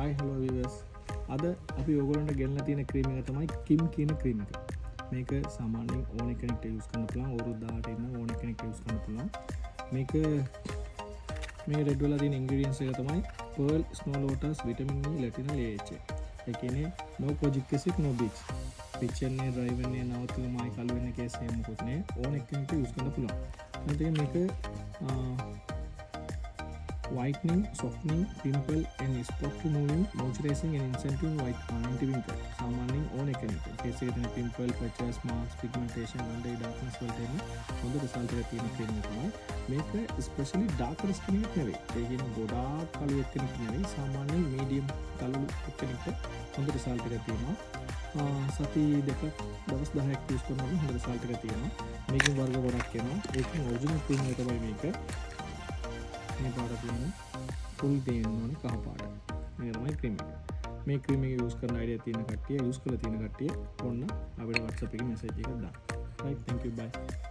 Hi hello viewers. අද අපි ඔයගොල්ලන්ට ගෙන්නලා තියෙන ක්‍රීම් එක තමයි කිම් කියන ක්‍රීම් එක. මේක සාමාන්‍යයෙන් ඕන කෙනෙක්ට යූස් කරන්න පුළුවන්. අවුරුදු 18 ඉන්න ඕන කෙනෙක්ට යූස් කරන්න පුළුවන්. මේ රෙඩ් වල තියෙන ඉන්ග්‍රීඩියන්ට්ස් එක තමයි pearl, snow lotus, vitamin E, retinol, AHA. ඒ කියන්නේ no kojic acid, no bleach. pitch එකනේ dry වෙන්නේ නවතුමයි කළු වෙන කේස් එහෙම මොකුත් නෑ. ඕන කෙනෙක්ට යූස් කරන්න පුළුවන්. ඊට මේක whitening, softening, pimple and spot removing, moisturizing and incentivizing white anti-wrinkle. සාමාන්‍යයෙන් ඕන කෙනෙක් face එකේ තියෙන pimple, patches, marks, pigmentation, under darkness වලට එන හොඳ result එකක් තියෙන ක්‍රීම් එක තමයි. මේක especially darker skin එකක් නෙවෙයි. ඒ කියන්නේ ගොඩාක් කළු කෙනෙක් නෙවෙයි. සාමාන්‍යයෙන් medium කළු කෙනෙක්ට හොඳ result එකක් තියෙනවා. සති දෙකක් දවස් 10ක් use කරනකොට හොඳ result එකක් තියෙනවා. මේකේ වර්ග ගොඩක් එනවා. ඒකේ original ක්‍රීම් එක තමයි මේක. මේ පාට තියෙන ෆුල් දෙන්න ඕනේ කහ පාට. මේක තමයි ක්‍රීම් එක. මේ ක්‍රීම් එක යූස් කරන අයිඩියා තියෙන කට්ටිය යූස් කරලා තියෙන කට්ටිය ඔන්න අපිට WhatsApp එකේ මැසේජ් එකක් දාන්න. right, thank you, bye.